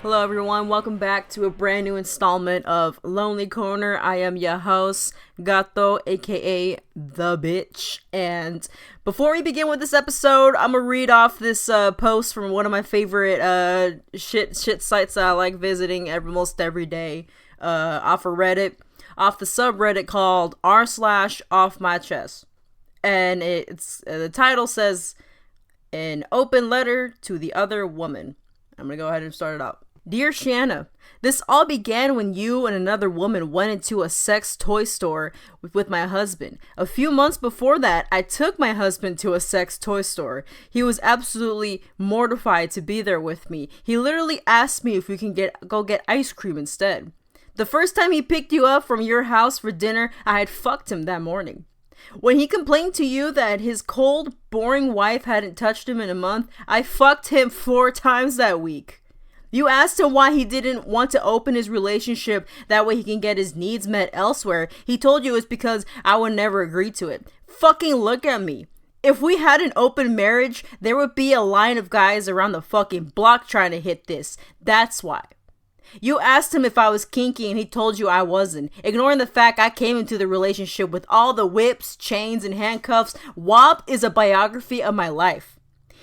Hello everyone, welcome back to a brand new installment of Lonely Corner. I am your host, Gato, aka The Bitch. And before we begin with this episode, I'm gonna read off this post from one of my favorite shit sites that I like visiting almost every day, off of Reddit, off the subreddit called r/offmychest. And the title says, "An open letter to the other woman." I'm gonna go ahead and start it out. Dear Shanna, this all began when you and another woman went into a sex toy store with my husband. A few months before that, I took my husband to a sex toy store. He was absolutely mortified to be there with me. He literally asked me if we can go get ice cream instead. The first time he picked you up from your house for dinner, I had fucked him that morning. When he complained to you that his cold, boring wife hadn't touched him in a month, I fucked him 4 times that week. You asked him why he didn't want to open his relationship, that way he can get his needs met elsewhere. He told you it's because I would never agree to it. Fucking look at me. If we had an open marriage, there would be a line of guys around the fucking block trying to hit this. That's why. You asked him if I was kinky and he told you I wasn't, ignoring the fact I came into the relationship with all the whips, chains, and handcuffs. WAP is a biography of my life.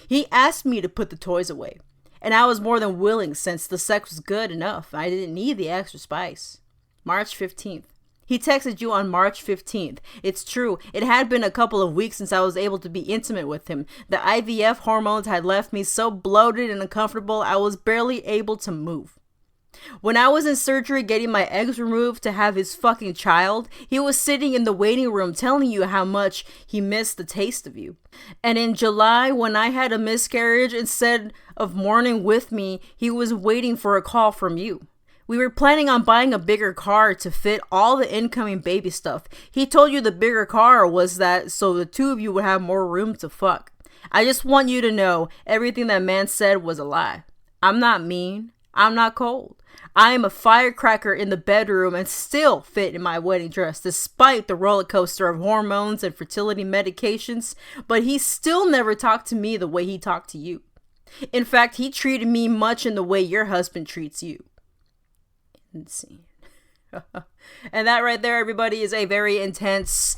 He asked me to put the toys away, and I was more than willing since the sex was good enough. I didn't need the extra spice. March 15th. He texted you on March 15th. It's true, it had been a couple of weeks since I was able to be intimate with him. The IVF hormones had left me so bloated and uncomfortable I was barely able to move. When I was in surgery getting my eggs removed to have his fucking child, he was sitting in the waiting room telling you how much he missed the taste of you. And in July, when I had a miscarriage, instead of mourning with me, he was waiting for a call from you. We were planning on buying a bigger car to fit all the incoming baby stuff. He told you the bigger car was that so the two of you would have more room to fuck. I just want you to know everything that man said was a lie. I'm not mean. I'm not cold. I am a firecracker in the bedroom and still fit in my wedding dress despite the roller coaster of hormones and fertility medications, but he still never talked to me the way he talked to you. In fact, he treated me much in the way your husband treats you. Insane. And that right there, everybody, is a very intense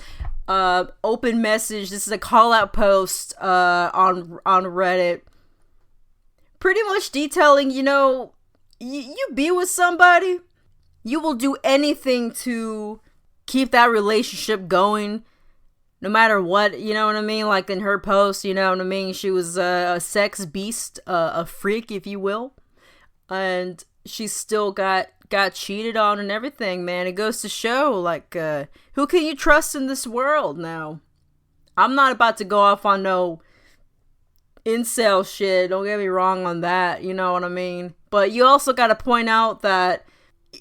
open message. This is a call out post on Reddit, pretty much detailing, you be with somebody, you will do anything to keep that relationship going, no matter what, you know what I mean? Like in her post, you know what I mean? She was a sex beast, a freak, if you will. And she still got cheated on and everything, man. It goes to show, like, who can you trust in this world now? I'm not about to go off on no incel shit, don't get me wrong on that, you know what I mean? But you also got to point out that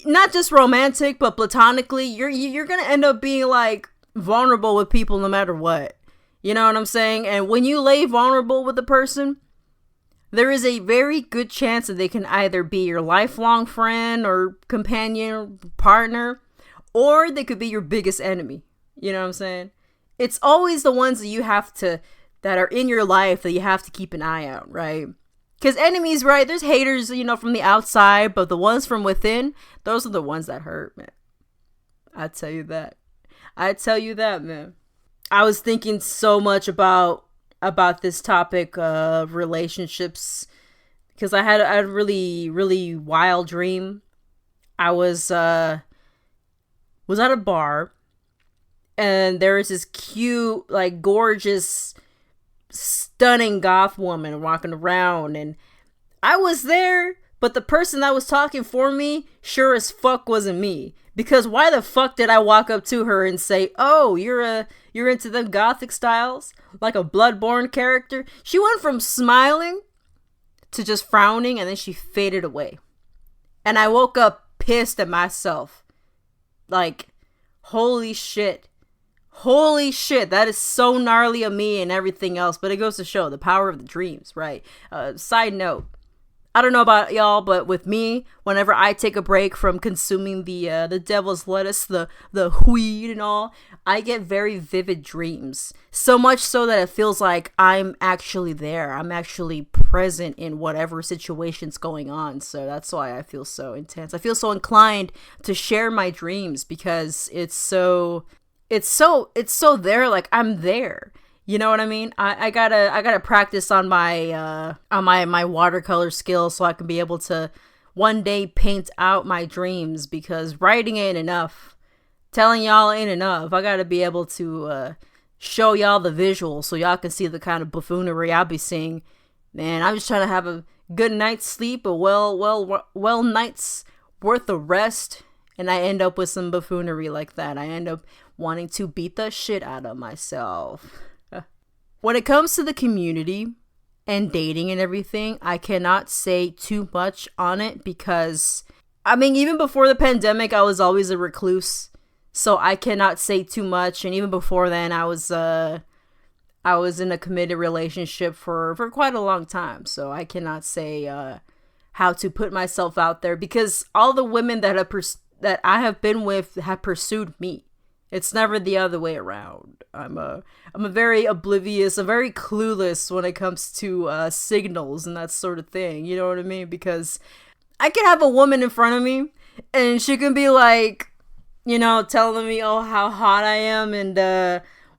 not just romantic, but platonically, you're gonna end up being like vulnerable with people no matter what, you know what I'm saying? And when you lay vulnerable with a person, there is a very good chance that they can either be your lifelong friend or companion or partner, or they could be your biggest enemy, you know what I'm saying? It's always the ones that are in your life that you have to keep an eye out, right? Because enemies, right? There's haters, from the outside, but the ones from within, those are the ones that hurt, man. I tell you that, man. I was thinking so much about this topic of relationships because I had a really, really wild dream. I was at a bar, and there was this cute, like, gorgeous, stunning goth woman walking around, and I was there, but the person that was talking for me sure as fuck wasn't me, because why the fuck did I walk up to her and say, "Oh, you're into them gothic styles," like a Bloodborne character? She went from smiling to just frowning, and then she faded away, and I woke up pissed at myself, like, holy shit, that is so gnarly of me and everything else. But it goes to show the power of the dreams, right? Side note, I don't know about y'all, but with me, whenever I take a break from consuming the devil's lettuce, the weed and all, I get very vivid dreams. So much so that it feels like I'm actually there. I'm actually present in whatever situation's going on. So that's why I feel so intense. I feel so inclined to share my dreams because it's so there. Like I'm there. You know what I mean? I gotta practice on my watercolor skills so I can be able to one day paint out my dreams, because writing ain't enough. Telling y'all ain't enough. I gotta be able to show y'all the visual so y'all can see the kind of buffoonery I'll be seeing. Man, I'm just trying to have a good night's sleep, a well night's worth of rest, and I end up with some buffoonery like that. I end up wanting to beat the shit out of myself. When it comes to the community and dating and everything, I cannot say too much on it because, I mean, even before the pandemic, I was always a recluse, so I cannot say too much. And even before then, I was in a committed relationship for quite a long time, so I cannot say how to put myself out there, because all the women that I have been with have pursued me. It's never the other way around. I'm a very oblivious, a very clueless when it comes to signals and that sort of thing. You know what I mean? Because I can have a woman in front of me and she can be like, you know, telling me, oh, how hot I am, and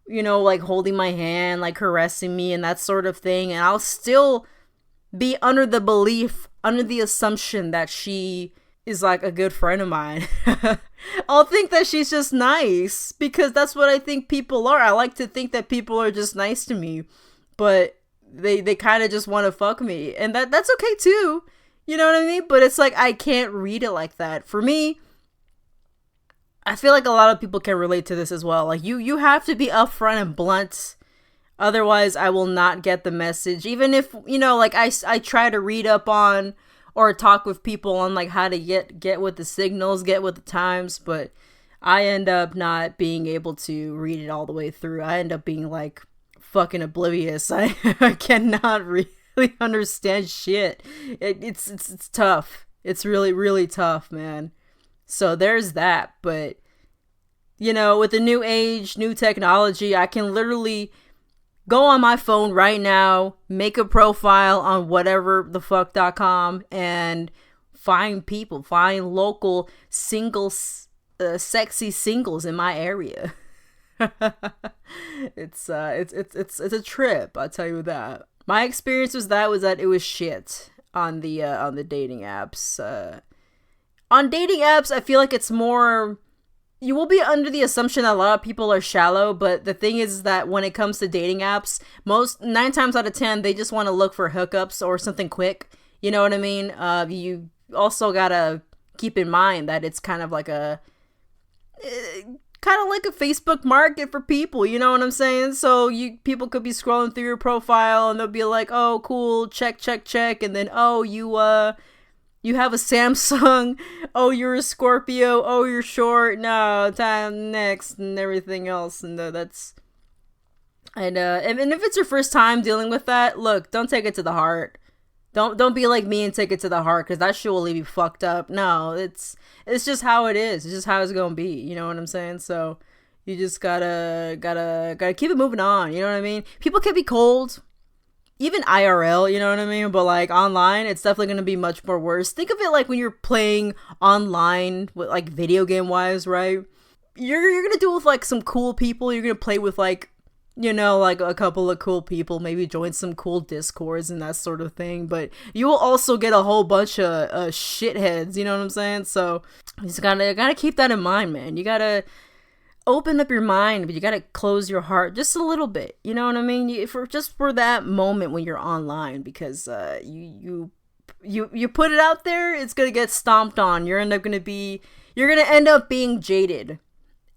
you know, like holding my hand, like caressing me and that sort of thing, and I'll still be under the assumption that she is like a good friend of mine. I'll think that she's just nice because that's what I think people are. I like to think that people are just nice to me, but they kind of just want to fuck me, and that's okay too. You know what I mean? But it's like I can't read it like that. For me, I feel like a lot of people can relate to this as well. Like you have to be upfront and blunt. Otherwise, I will not get the message. Even if, you know, like I try to read up on or talk with people on like how to get with the signals, get with the times, but I end up not being able to read it all the way through. I end up being like fucking oblivious. I cannot really understand shit. It's tough. It's really, really tough, man. So there's that. But, you know, with the new age, new technology, I can literally go on my phone right now, make a profile on whatever the fuck.com, and find local singles, sexy singles in my area. It's a trip, I'll tell you that. My experience was that it was shit on the dating apps. On dating apps, I feel like it's more, you will be under the assumption that a lot of people are shallow, but the thing is that when it comes to dating apps, 9 times out of 10, they just want to look for hookups or something quick. You know what I mean? You also gotta keep in mind that it's kind of like a Facebook market for people. You know what I'm saying? So people could be scrolling through your profile and they'll be like, oh, cool, check, and then, oh, you have a Samsung. Oh, you're a Scorpio. Oh, you're short. No, time next, and everything else. And that's, and if it's your first time dealing with that, look, don't take it to the heart. Don't be like me and take it to the heart, because that shit will leave you fucked up. No, it's just how it is. It's just how it's gonna be. You know what I'm saying? So you just gotta keep it moving on. You know what I mean? People can be cold. Even IRL, you know what I mean? But like online, it's definitely going to be much more worse. Think of it like when you're playing online, with like video game wise, right? You're going to deal with like some cool people. You're going to play with like, you know, like a couple of cool people, maybe join some cool discords and that sort of thing. But you will also get a whole bunch of shitheads, you know what I'm saying? So you just gotta keep that in mind, man. You gotta open up your mind, but you gotta close your heart just a little bit. You know what I mean? For that moment when you're online, because you put it out there, it's gonna get stomped on. You're gonna end up being jaded,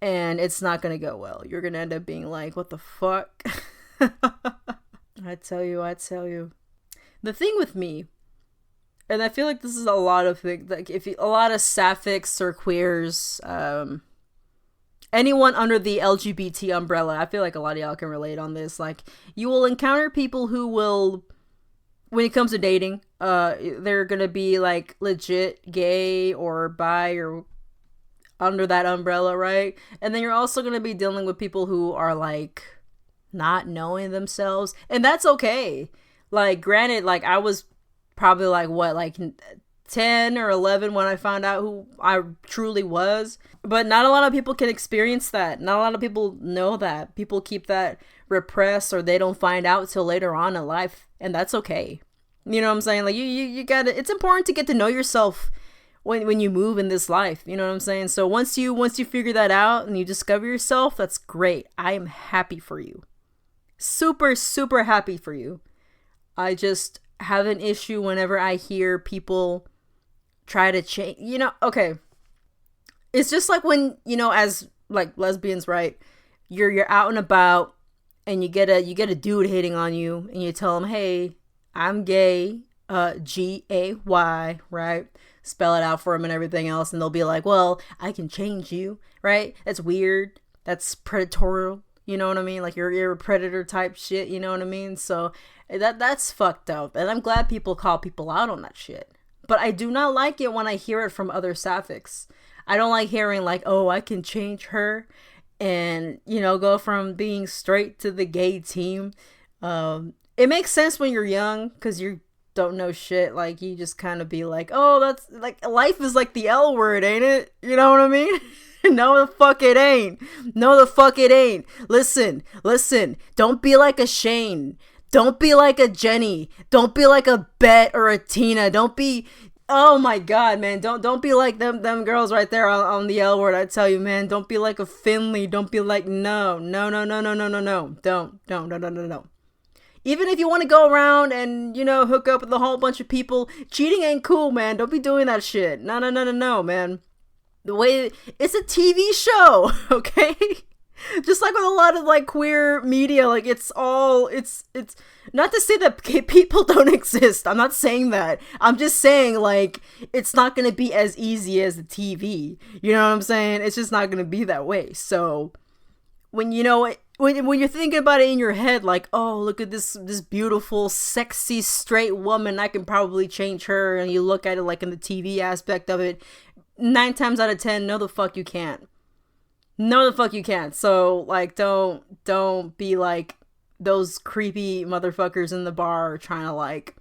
and it's not gonna go well. You're gonna end up being like, what the fuck? I tell you. The thing with me, and I feel like this is a lot of things, like a lot of sapphics or queers, anyone under the LGBT umbrella, I feel like a lot of y'all can relate on this. Like, you will encounter people who will when it comes to dating, they're gonna be like legit gay or bi or under that umbrella, right? And then you're also gonna be dealing with people who are like not knowing themselves, and that's okay. Like, granted, like I was probably like what, like 10 or 11 when I found out who I truly was. But not a lot of people can experience that. Not a lot of people know that. People keep that repressed, or they don't find out till later on in life, and that's okay. You know what I'm saying? Like you gotta, it's important to get to know yourself when you move in this life. You know what I'm saying? So once you figure that out and you discover yourself, that's great. I am happy for you. Super, super happy for you. I just have an issue whenever I hear people try to change, okay. It's just like when, as like lesbians, right? You're out and about and you get a dude hitting on you and you tell him, "Hey, I'm gay, Gay, right? Spell it out for him and everything else." And they'll be like, "Well, I can change you," right? That's weird. That's predatorial. You know what I mean? Like you're a predator type shit. You know what I mean? So that's fucked up. And I'm glad people call people out on that shit. But I do not like it when I hear it from other sapphics. I don't like hearing like, "Oh, I can change her," and go from being straight to the gay team. It makes sense when you're young because you don't know shit. Like you just kind of be like, "Oh, that's like life is like the L word, ain't it?" You know what I mean? No, the fuck it ain't. No, the fuck it ain't. Listen. Don't be like a Shane. Don't be like a Jenny. Don't be like a Bet or a Tina. Don't be. Oh my God, man. Don't be like them girls right there on the L word. I tell you, man. Don't be like a Finley. Don't be like no. Don't. Even if you want to go around and, hook up with a whole bunch of people, cheating ain't cool, man. Don't be doing that shit. No, man. The way it's a TV show, okay? Just like with a lot of like queer media, like it's not to say that gay people don't exist. I'm not saying that. I'm just saying like it's not going to be as easy as the TV. You know what I'm saying? It's just not going to be that way. So when when you're thinking about it in your head, like, "Oh, look at this beautiful, sexy, straight woman, I can probably change her," and you look at it like in the TV aspect of it, 9 times out of 10, no the fuck you can't. No the fuck you can't. So like don't be like those creepy motherfuckers in the bar trying to like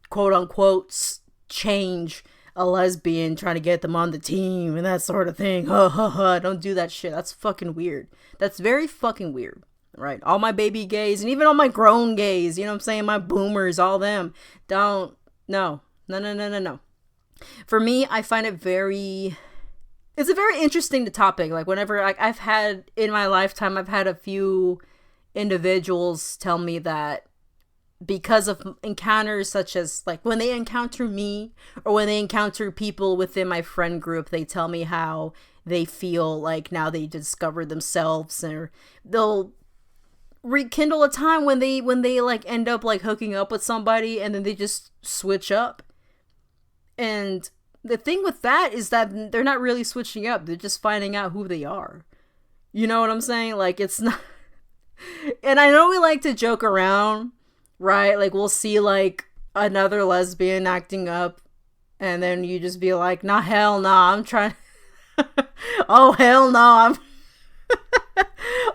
quote unquote change a lesbian, trying to get them on the team and that sort of thing. Don't do that shit. That's fucking weird. That's very fucking weird. Right? All my baby gays and even all my grown gays, you know what I'm saying? My boomers, all them. No. For me, I find it's a very interesting topic. Like whenever I've had in my lifetime, I've had a few individuals tell me that because of encounters such as like when they encounter me or when they encounter people within my friend group, they tell me how they feel like now they discovered themselves, or they'll rekindle a time when they like end up like hooking up with somebody and then they just switch up. And the thing with that is that they're not really switching up. They're just finding out who they are. You know what I'm saying? Like it's not. And I know we like to joke around, right? Like we'll see like another lesbian acting up and then you just be like, "Nah, hell nah, I'm trying." Oh, hell no, I'm.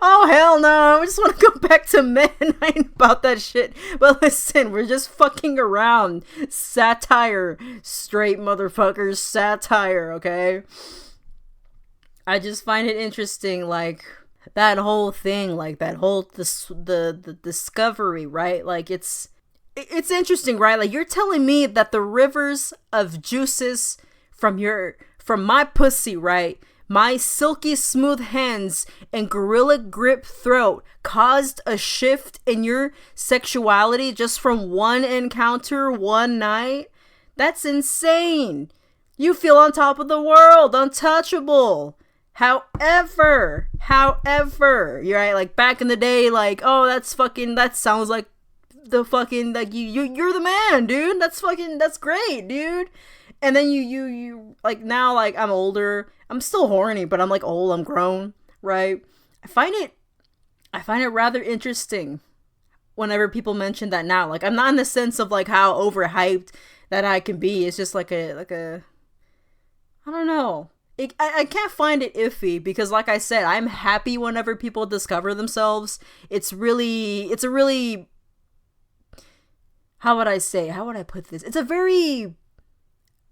Oh, hell no, I just want to go back to men. I ain't about that shit. But listen, we're just fucking around. Satire. Straight motherfuckers. Satire, okay? I just find it interesting, like, that whole thing, like, that whole, the discovery, right? Like, it's interesting, right? Like, you're telling me that the rivers of juices from my pussy, right? My silky smooth hands and gorilla grip throat caused a shift in your sexuality just from one encounter, one night? That's insane. You feel on top of the world, untouchable. However, you're right, like back in the day, like, "Oh, that sounds like the fucking, like you're the man, dude. That's great, dude." And then you like now, like I'm older, I'm still horny, but I'm like old, I'm grown, right? I find it rather interesting whenever people mention that now. Like, I'm not in the sense of like how overhyped that I can be. It's just like a I don't know. I can't find it iffy because, like I said, I'm happy whenever people discover themselves. It's a really, how would I say? How would I put this? It's a very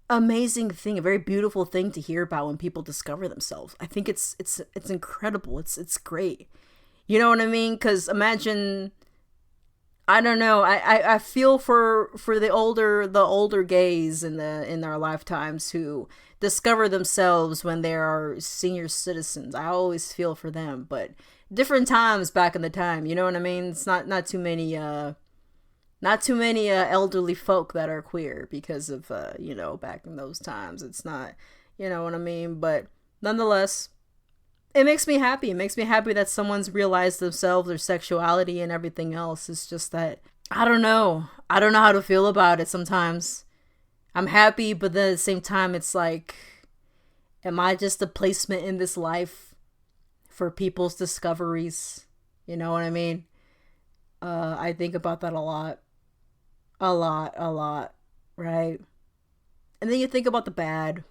amazing thing, a very beautiful thing to hear about when people discover themselves. I think it's incredible. It's great. You know what I mean? Because imagine, I don't know. I feel for the older gays in our lifetimes who discover themselves when they are senior citizens. I always feel for them, but different times back in the time. You know what I mean? It's not too many elderly folk that are queer because of back in those times. It's not, you know what I mean? But nonetheless, it makes me happy. It makes me happy that someone's realized themselves, their sexuality and everything else. It's just that I don't know how to feel about it sometimes. I'm happy, but then at the same time it's like, am I just a placement in this life for people's discoveries? You know what I mean? I think about that a lot, right? And then you think about the bad.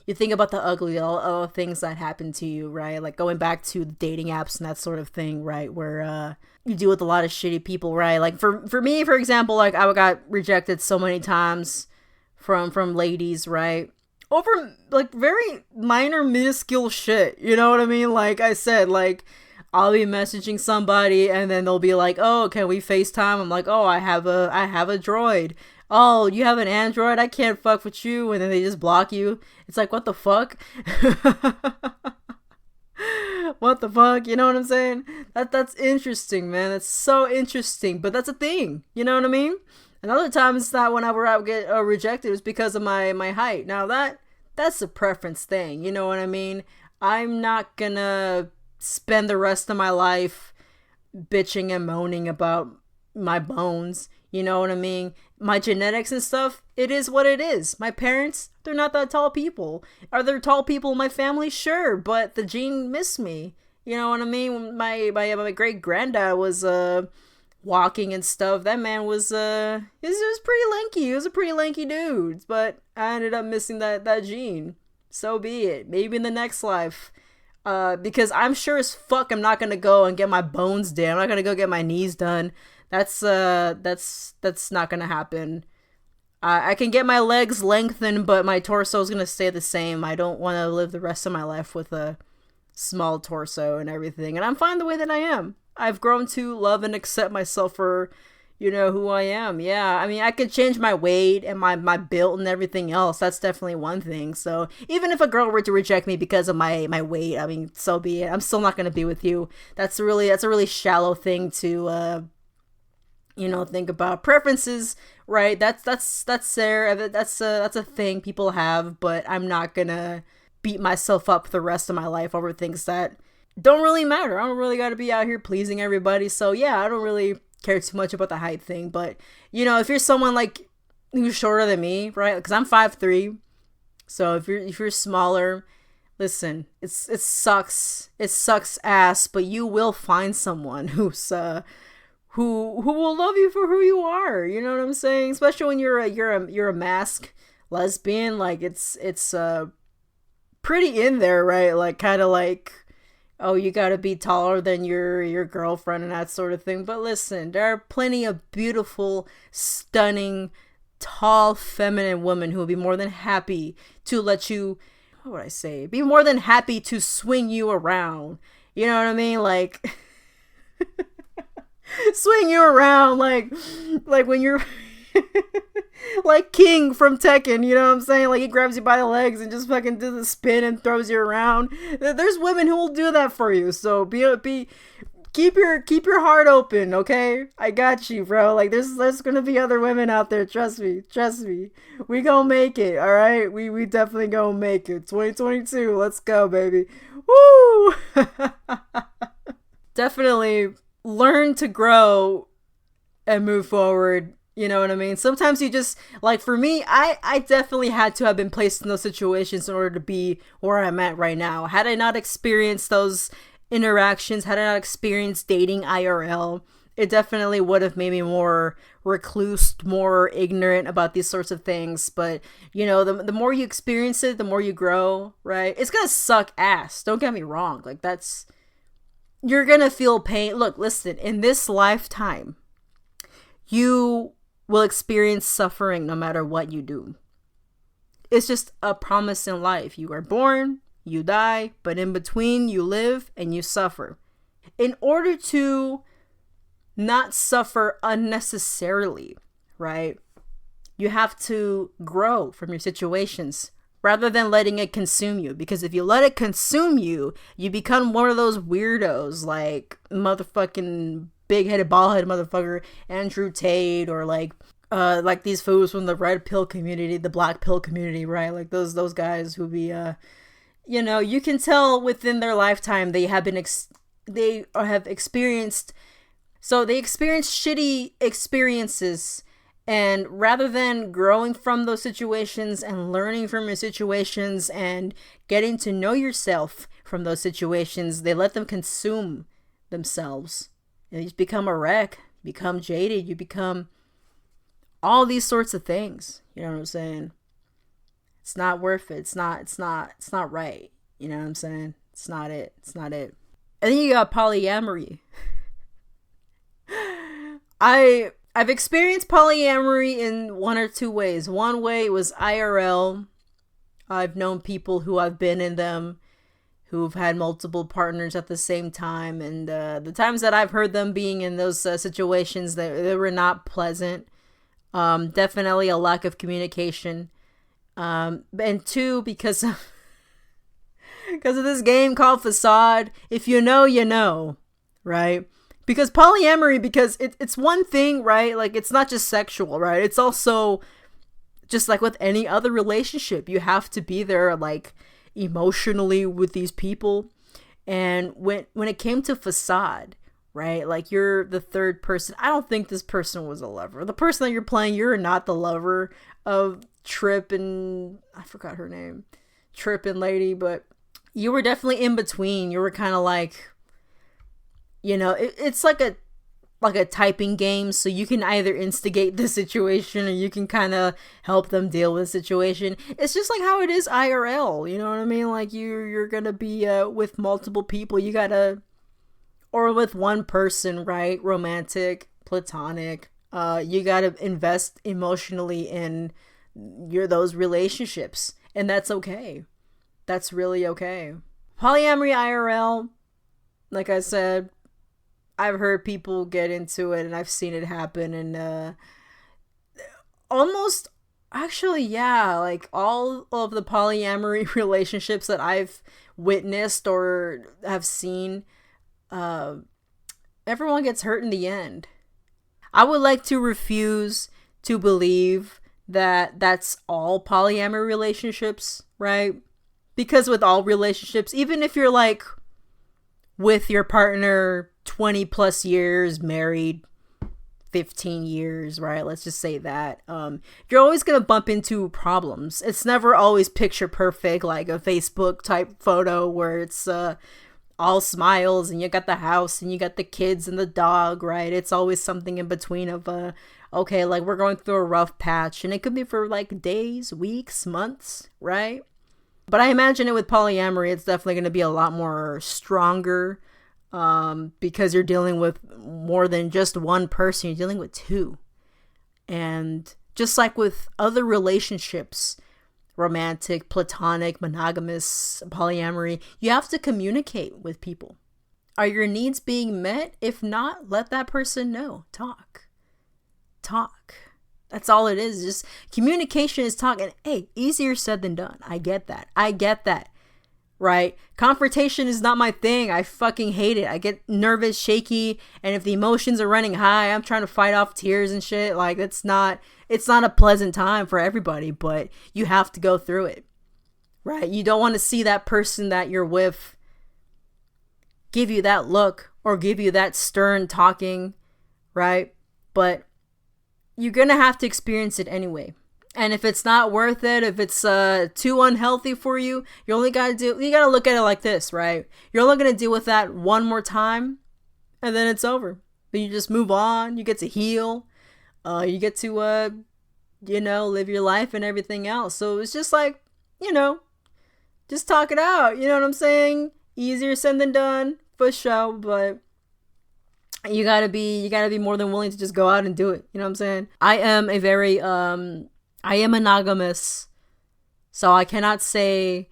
You think about the ugly, all things that happen to you, right? Like going back to the dating apps and that sort of thing, right? Where you deal with a lot of shitty people, right? Like for me, for example, like I got rejected so many times from ladies, right? Over like very minor, minuscule shit. You know what I mean? Like I said, like I'll be messaging somebody and then they'll be like, "Oh, can we FaceTime?" I'm like, "Oh, I have a droid." "Oh, you have an Android? I can't fuck with you." And then they just block you. It's like, what the fuck? What the fuck? You know what I'm saying? That's interesting, man. That's so interesting. But that's a thing. You know what I mean? And other times that whenever I get rejected is because of my height. Now that's a preference thing. You know what I mean? I'm not gonna spend the rest of my life bitching and moaning about my bones. You know what I mean? My genetics and stuff, it is what it is. My parents, they're not that tall people. Are there tall people in my family? Sure, but the gene missed me. You know what I mean? My great granddad was walking and stuff. That man was he was pretty lanky. He was a pretty lanky dude, but I ended up missing that gene. So be it. Maybe in the next life. Because I'm sure as fuck I'm not gonna go and get my bones done. I'm not gonna go get my knees done. That's not gonna happen. I can get my legs lengthened, but my torso is gonna stay the same. I don't want to live the rest of my life with a small torso and everything. And I'm fine the way that I am. I've grown to love and accept myself for, who I am. Yeah, I mean, I could change my weight and my build and everything else. That's definitely one thing. So even if a girl were to reject me because of my weight, I mean, so be it. I'm still not gonna be with you. That's a really shallow thing to think about. Preferences, right? That's there. That's a thing people have, but I'm not gonna beat myself up the rest of my life over things that don't really matter. I don't really gotta be out here pleasing everybody. So yeah, I don't really care too much about the height thing. But if you're someone like who's shorter than me, right? Because I'm 5'3", so if you're smaller, listen, it sucks ass, but you will find someone who's who will love you for who you are. You know what I'm saying? Especially when you're a mask lesbian. Like it's pretty in there, right? Like kind of like, oh, you gotta be taller than your girlfriend and that sort of thing. But listen, there are plenty of beautiful, stunning, tall, feminine women who will be more than happy to let you, what would I say? Be more than happy to swing you around. You know what I mean? Like swing you around like when you're like King from Tekken, you know what I'm saying? Like he grabs you by the legs and just fucking does the spin and throws you around. There's women who will do that for you. So keep your heart open, okay? I got you, bro. Like there's gonna be other women out there. Trust me. We gonna make it, all right? We definitely gonna make it. 2022, let's go, baby. Woo! Definitely learn to grow and move forward. You know what I mean? Sometimes you just, like for me, I definitely had to have been placed in those situations in order to be where I'm at right now. Had I not experienced those interactions, had I not experienced dating IRL, it definitely would have made me more recluse, more ignorant about these sorts of things. But, you know, the more you experience it, the more you grow, right? It's gonna suck ass. Don't get me wrong. Like, you're gonna feel pain. Look, listen, in this lifetime, you will experience suffering no matter what you do. It's just a promise in life. You are born, you die, but in between you live and you suffer. In order to not suffer unnecessarily, right? You have to grow from your situations rather than letting it consume you. Because if you let it consume you, you become one of those weirdos like motherfucking big-headed, bald-headed motherfucker Andrew Tate, or like these fools from the red pill community, the black pill community, right? Like those guys who be you know, you can tell within their lifetime they have experienced shitty experiences, and rather than growing from those situations and learning from your situations and getting to know yourself from those situations, they let them consume themselves. And you just become a wreck, you become jaded, you become all these sorts of things. You know what I'm saying? It's not worth it. It's not right. You know what I'm saying? It's not it. And then you got polyamory. I've experienced polyamory in one or two ways. One way was IRL. I've known people who have been in them who've had multiple partners at the same time, and the times that I've heard them being in those situations, they were not pleasant. Definitely a lack of communication. And two, because of this game called Facade. If you know, you know, right? Because polyamory, because it's one thing, right? Like, it's not just sexual, right? It's also just like with any other relationship. You have to be there, like, emotionally with these people. And when it came to Facade, right? Like, you're the third person. I don't think this person was a lover. The person that you're playing, you're not the lover of Trip and I forgot her name. Trip and Lady, but you were definitely in between. You were kind of like, you know, it's like a typing game, so you can either instigate the situation or you can kind of help them deal with the situation. It's just like how it is IRL, you know what I mean? Like you're gonna be with multiple people, or with one person, right? Romantic, platonic. You gotta invest emotionally in those relationships, and that's okay. That's really okay. Polyamory IRL, like I said, I've heard people get into it and I've seen it happen, and almost, actually, yeah, like all of the polyamory relationships that I've witnessed or have seen, everyone gets hurt in the end. I would like to refuse to believe that that's all polyamory relationships, right? Because with all relationships, even if you're like with your partner 20 plus years, married 15 years, right? Let's just say that. You're always going to bump into problems. It's never always picture perfect, like a Facebook type photo where it's all smiles and you got the house and you got the kids and the dog, right? It's always something in between of okay, like we're going through a rough patch, and it could be for like days, weeks, months, right? But I imagine it with polyamory, it's definitely going to be a lot more stronger, because you're dealing with more than just one person, you're dealing with two. And just like with other relationships, romantic, platonic, monogamous, polyamory, you have to communicate with people. Are your needs being met? If not, let that person know. Talk. That's all it is. Just communication is talk. And hey, easier said than done. I get that. Right? Confrontation is not my thing. I fucking hate it. I get nervous, shaky, and if the emotions are running high, I'm trying to fight off tears and shit. Like, it's not a pleasant time for everybody, but you have to go through it. Right? You don't want to see that person that you're with give you that look or give you that stern talking, right? But you're gonna have to experience it anyway. And if it's not worth it, if it's too unhealthy for you, you gotta look at it like this, right? You're only gonna deal with that one more time, and then it's over. But you just move on. You get to heal. You get to, live your life and everything else. So it's just like, just talk it out. You know what I'm saying? Easier said than done, for sure. But you gotta be more than willing to just go out and do it. You know what I'm saying? I am monogamous. So I cannot say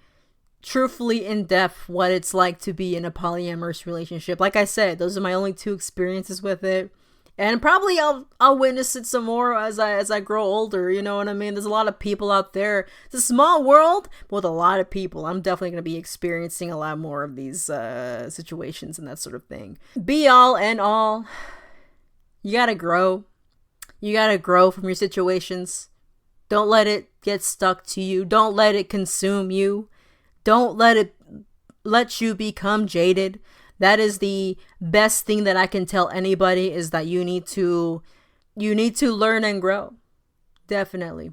truthfully in depth what it's like to be in a polyamorous relationship. Like I said, those are my only 2 experiences with it. And probably I'll witness it some more as I grow older, you know what I mean? There's a lot of people out there. It's a small world, but with a lot of people. I'm definitely going to be experiencing a lot more of these situations and that sort of thing. Be all and all. You got to grow. You got to grow from your situations. Don't let it get stuck to you. Don't let it consume you. Don't let you become jaded. That is the best thing that I can tell anybody, is that you need to learn and grow. Definitely.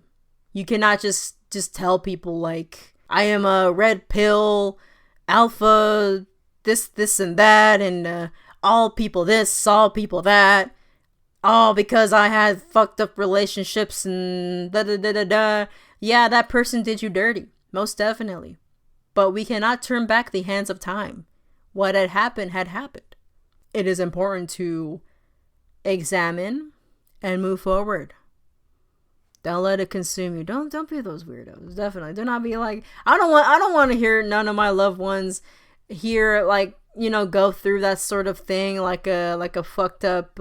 You cannot just tell people like, I am a red pill, alpha, this and that, and all people this, all people that. All because I had fucked up relationships and da da da da da. Yeah, that person did you dirty. Most definitely. But we cannot turn back the hands of time. What had happened had happened. It is important to examine and move forward. Don't let it consume you. Don't be those weirdos. Definitely. Do not be like, I don't want to hear none of my loved ones here, like, go through that sort of thing, like a fucked up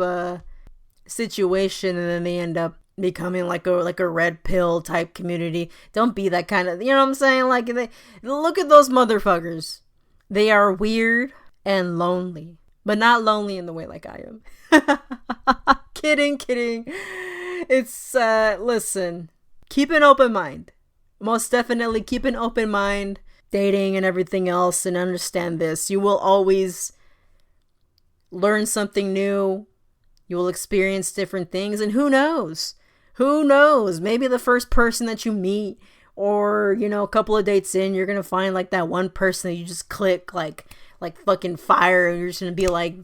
situation, and then they end up becoming like a red pill type community. Don't be that kind of, you know what I'm saying? Like, look at those motherfuckers. They are weird and lonely, but not lonely in the way like I am. Kidding. It's, listen, keep an open mind. Most definitely keep an open mind, dating and everything else, and understand this. You will always learn something new. You will experience different things, and who knows? Maybe the first person that you meet, or, a couple of dates in, you're going to find like that one person that you just click like fucking fire, and you're just going to be like,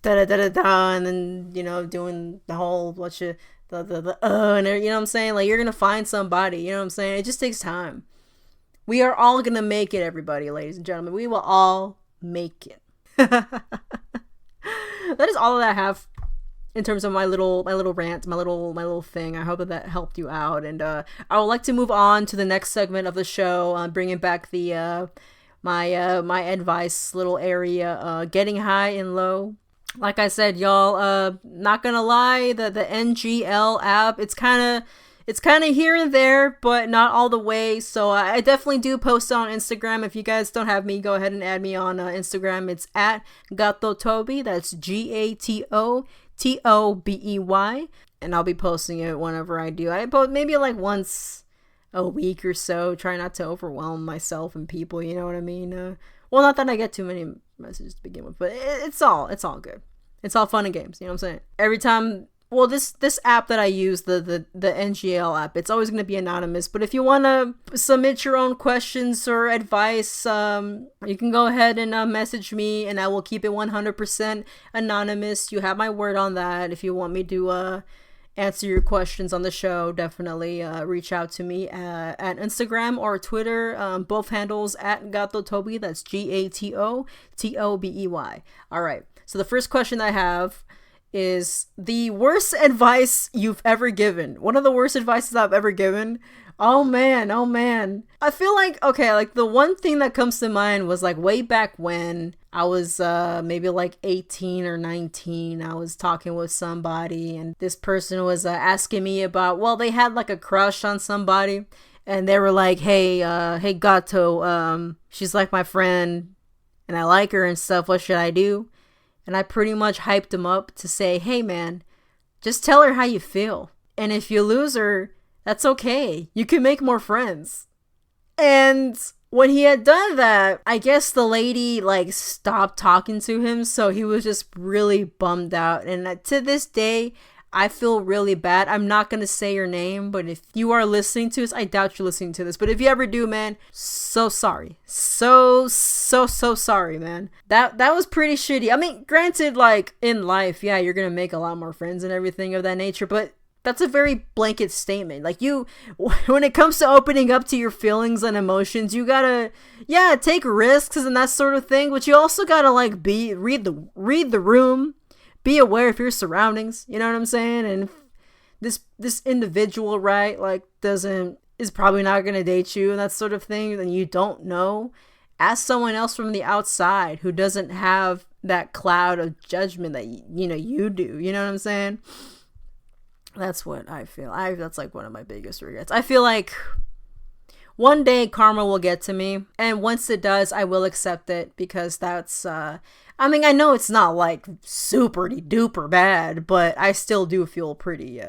da-da-da-da-da, and then, doing the whole, and you know what I'm saying? Like, you're going to find somebody, you know what I'm saying? It just takes time. We are all going to make it, everybody, ladies and gentlemen. We will all make it. That is all that I have in terms of my little rant, my little thing. I hope that helped you out, and I would like to move on to the next segment of the show, bringing back the my advice little area, getting high and low. Like I said, y'all, not gonna lie, the NGL app, it's kind of here and there, but not all the way. So I definitely do post on Instagram. If you guys don't have me, go ahead and add me on Instagram. It's at GatoTobey. That's GATOTOBEY, and I'll be posting it whenever I do. I post maybe like once a week or so. Try not to overwhelm myself and people, you know what I mean? Well, not that I get too many messages to begin with, but it's all good. It's all fun and games, you know what I'm saying? Every time, well, this app that I use, the NGL app, it's always going to be anonymous. But if you want to submit your own questions or advice, you can go ahead and message me, and I will keep it 100% anonymous. You have my word on that. If you want me to answer your questions on the show, definitely reach out to me at Instagram or Twitter. Both handles at GatoTobey. That's GATOTOBEY. All right. So the first question I have is the worst advice you've ever given. One of the worst advices I've ever given. Oh man. I feel like, okay, like the one thing that comes to mind was like way back when I was maybe like 18 or 19. I was talking with somebody, and this person was asking me about, well, they had like a crush on somebody, and they were like, hey Gato, she's like my friend and I like her and stuff. What should I do? And I pretty much hyped him up to say, hey man, just tell her how you feel. And if you lose her, that's okay. You can make more friends. And when he had done that, I guess the lady like stopped talking to him. So he was just really bummed out. And to this day, I feel really bad. I'm not gonna say your name, but if you are listening to this, I doubt you're listening to this, but if you ever do, man, so sorry. So sorry, man. That was pretty shitty. I mean, granted, like, in life, yeah, you're gonna make a lot more friends and everything of that nature, but that's a very blanket statement. Like, when it comes to opening up to your feelings and emotions, you gotta, yeah, take risks and that sort of thing, but you also gotta, like, read the room, be aware of your surroundings, you know what I'm saying? And if this individual, right, like, is probably not gonna date you and that sort of thing, then you don't know. Ask someone else from the outside who doesn't have that cloud of judgment that, you do, you know what I'm saying? That's what I feel. That's like one of my biggest regrets. I feel like one day karma will get to me, and once it does, I will accept it, because that's, I mean, I know it's not like super duper bad, but I still do feel pretty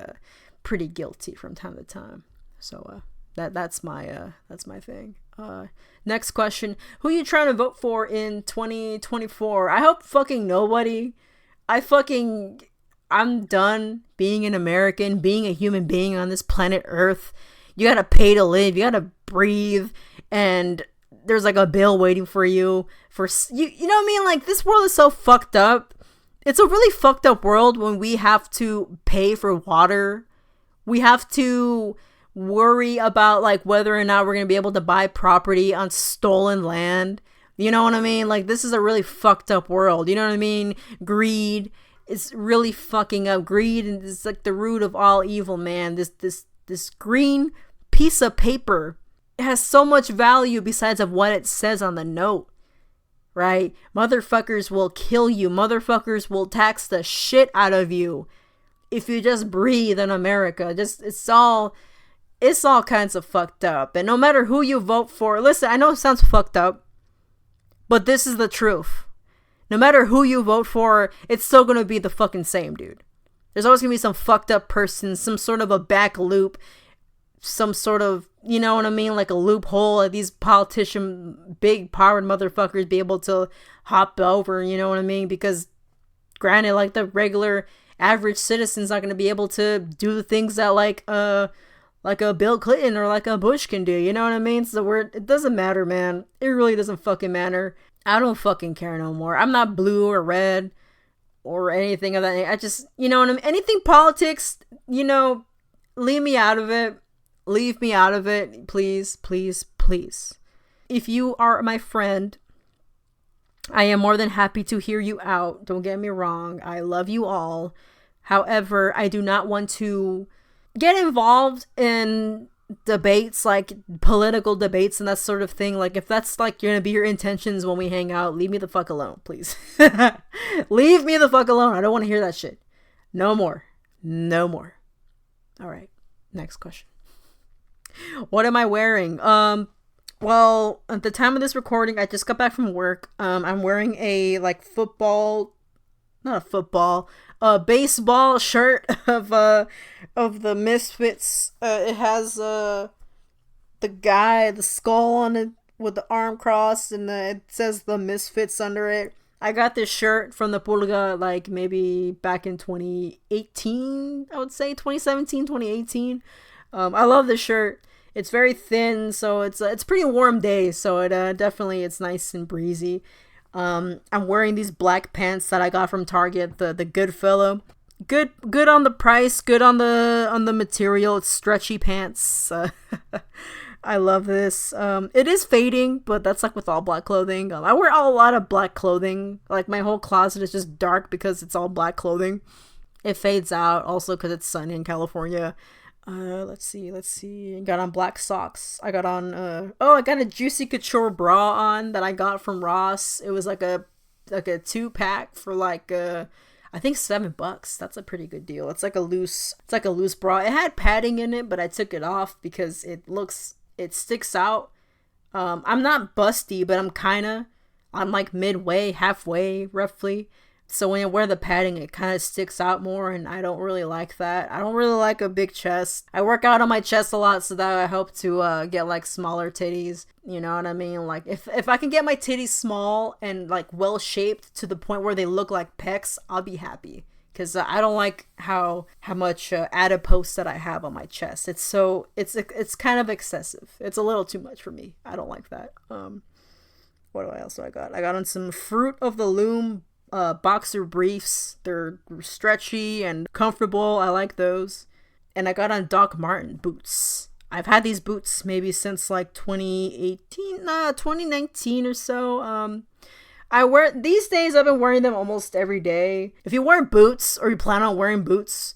guilty from time to time. So, that's my thing. Next question. Who you trying to vote for in 2024? I hope fucking nobody. I'm done being an American, being a human being on this planet Earth. You gotta pay to live, you gotta breathe, and there's like a bill waiting for you for you know what I mean? Like, this world is so fucked up. It's a really fucked up world when we have to pay for water. We have to worry about, like, whether or not we're gonna be able to buy property on stolen land. You know what I mean? Like, this is a really fucked up world. You know what I mean? Greed. It's really fucking up. Greed is like the root of all evil, man. This green piece of paper, it has so much value besides of what it says on the note, right? Motherfuckers will kill you. Motherfuckers will tax the shit out of you if you just breathe in America. It's all kinds of fucked up. And no matter who you vote for, listen, I know it sounds fucked up, but this is the truth. No matter who you vote for, it's still gonna be the fucking same, dude. There's always gonna be some fucked up person, some sort of a back loop, some sort of, you know what I mean, like a loophole that these politician, big powered motherfuckers be able to hop over, you know what I mean? Because granted, like, the regular average citizen's not gonna be able to do the things that like a Bill Clinton or like a Bush can do, you know what I mean? So it doesn't matter, man. It really doesn't fucking matter. I don't fucking care no more. I'm not blue or red or anything of that. I just, you know what I mean? Anything politics, leave me out of it. Leave me out of it. Please, please, please. If you are my friend, I am more than happy to hear you out. Don't get me wrong. I love you all. However, I do not want to get involved in debates, like political debates and that sort of thing. Like, if that's like gonna be your intentions when we hang out, leave me the fuck alone, please. Leave me the fuck alone. I don't want to hear that shit. No more. All right, next question. What am I wearing? Well, at the time of this recording, I just got back from work. I'm wearing a like baseball shirt of the Misfits. It has the skull on it with the arm crossed, and it says the Misfits under it. I got this shirt from the Pulga like maybe back in 2018, I would say 2017, 2018. I love this shirt. It's very thin, so it's pretty warm day, so it definitely, it's nice and breezy. I'm wearing these black pants that I got from Target, the Goodfellow. Good on the price, good on the material. It's stretchy pants. I love this. It is fading, but that's like with all black clothing. I wear a lot of black clothing. Like, my whole closet is just dark because it's all black clothing. It fades out also because it's sunny in California. Let's see. I got on black socks. I got on, I got a Juicy Couture bra on that I got from Ross. It was like a 2-pack for like, I think $7. That's a pretty good deal. It's like a loose bra. It had padding in it, but I took it off because it sticks out. I'm not busty, but I'm like midway, halfway, roughly. So when you wear the padding, it kind of sticks out more, and I don't really like that. I don't really like a big chest. I work out on my chest a lot, so that I hope to get like smaller titties. You know what I mean? Like, if I can get my titties small and like well shaped to the point where they look like pecs, I'll be happy. because I don't like how much adipose that I have on my chest. It's kind of excessive. It's a little too much for me. I don't like that. What else do I got? I got on some Fruit of the Loom boxer briefs. They're stretchy and comfortable. I like those. And I got on Doc Marten boots. I've had these boots maybe since like 2019 or so. These days I've been wearing them almost every day. If you wear boots or you plan on wearing boots,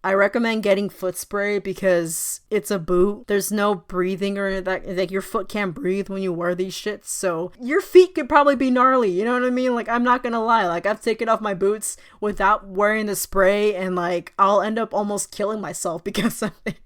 I recommend getting foot spray because it's a boot. There's no breathing or that, like your foot can't breathe when you wear these shits. So your feet could probably be gnarly. You know what I mean? Like, I'm not gonna lie. Like, I've taken off my boots without wearing the spray and like I'll end up almost killing myself because of it.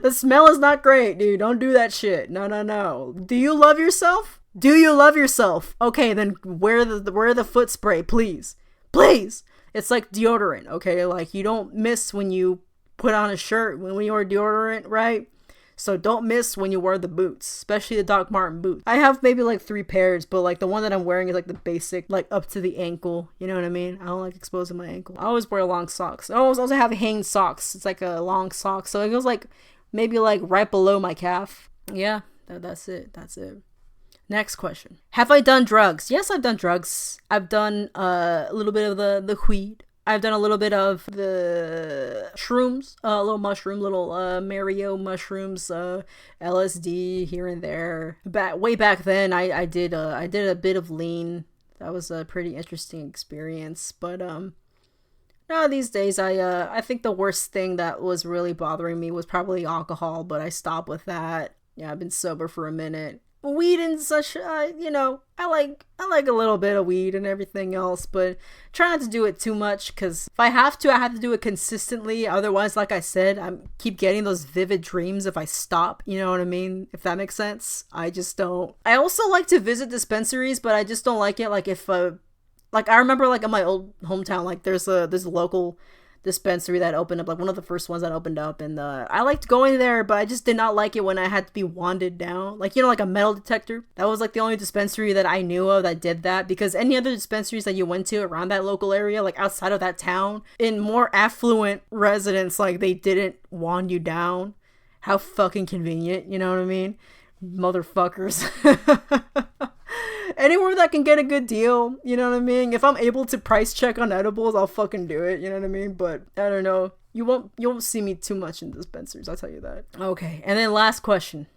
The smell is not great, dude. Don't do that shit. No. Do you love yourself? Do you love yourself? Okay, then wear the foot spray, please. Please. It's like deodorant, okay? Like, you don't miss when you put on a shirt when you wear deodorant, right? So don't miss when you wear the boots, especially the Doc Marten boots. I have maybe like 3 pairs, but like the one that I'm wearing is like the basic, like up to the ankle. You know what I mean? I don't like exposing my ankle. I always wear long socks. I always also have hang socks. It's like a long sock. So it goes like maybe like right below my calf. Yeah, that's it. Next question. Have I done drugs? Yes, I've done drugs. I've done a little bit of the weed. I've done a little bit of the shrooms, little mushroom, little Mario mushrooms, LSD here and there. Way back then, I did a bit of lean. That was a pretty interesting experience. But no, these days I think the worst thing that was really bothering me was probably alcohol, but I stopped with that. Yeah, I've been sober for a minute. Weed and such, I like a little bit of weed and everything else, but try not to do it too much, because if I have to do it consistently. Otherwise, like I said, I keep getting those vivid dreams if I stop, you know what I mean? If that makes sense. I just don't. I also like to visit dispensaries, but I just don't like it. Like, if like, I remember like in my old hometown, like there's a local dispensary that opened up, like one of the first ones that opened up, and I liked going there, but I just did not like it when I had to be wanded down, like, you know, like a metal detector. That was like the only dispensary that I knew of that did that, because any other dispensaries that you went to around that local area, like outside of that town, in more affluent residents, like, they didn't wand you down. How fucking convenient, you know what I mean? Motherfuckers. Anywhere that can get a good deal, you know what I mean? If I'm able to price check on edibles, I'll fucking do it, you know what I mean? But I don't know. You won't see me too much in dispensaries, I'll tell you that. Okay, and then last question.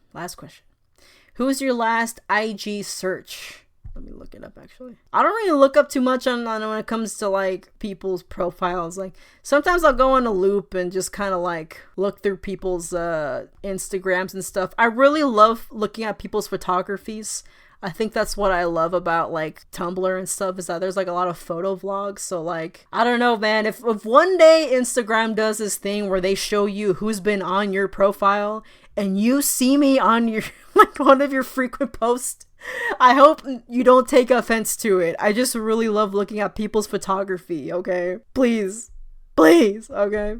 Who's your last IG search? Let me look it up, actually. I don't really look up too much on when it comes to like people's profiles. Like, sometimes I'll go on a loop and just kind of like look through people's Instagrams and stuff. I really love looking at people's photographies. I think that's what I love about like Tumblr and stuff, is that there's like a lot of photo vlogs. So like, I don't know, man, if one day Instagram does this thing where they show you who's been on your profile and you see me on your like one of your frequent posts, I hope you don't take offense to it. I just really love looking at people's photography, okay? Please, okay?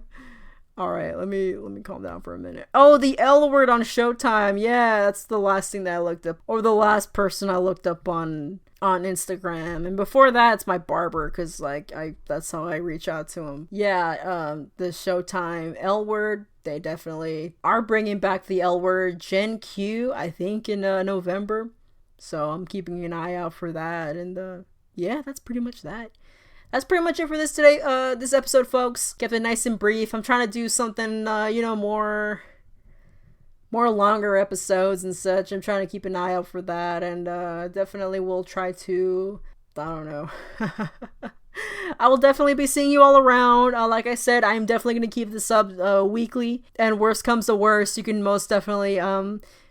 Alright, let me calm down for a minute. Oh, the L word on Showtime. Yeah, that's the last thing that I looked up. Or the last person I looked up on Instagram. And before that, it's my barber, because like that's how I reach out to him. Yeah, the Showtime L word, they definitely are bringing back the L word. Gen Q, I think, in November. So I'm keeping an eye out for that. And yeah, that's pretty much that. That's pretty much it for this episode, folks. Kept it nice and brief. I'm trying to do something, more longer episodes and such. I'm trying to keep an eye out for that, and definitely will try to, I don't know. I will definitely be seeing you all around. Like I said, I'm definitely going to keep this up weekly, and worst comes to worst, you can most definitely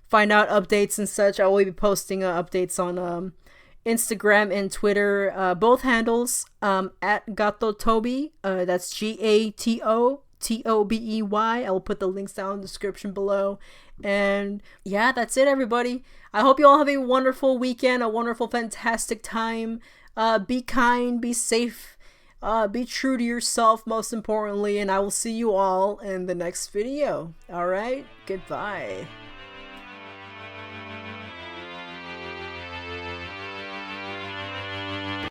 find out updates and such. I will be posting updates on Instagram and Twitter, both handles, at Gato Toby. That's GATOTOBEY. I will put the links down in the description below. And yeah, that's it, everybody. I hope you all have a wonderful weekend, a wonderful, fantastic time. Be kind, be safe, be true to yourself, most importantly, and I will see you all in the next video. All right, goodbye.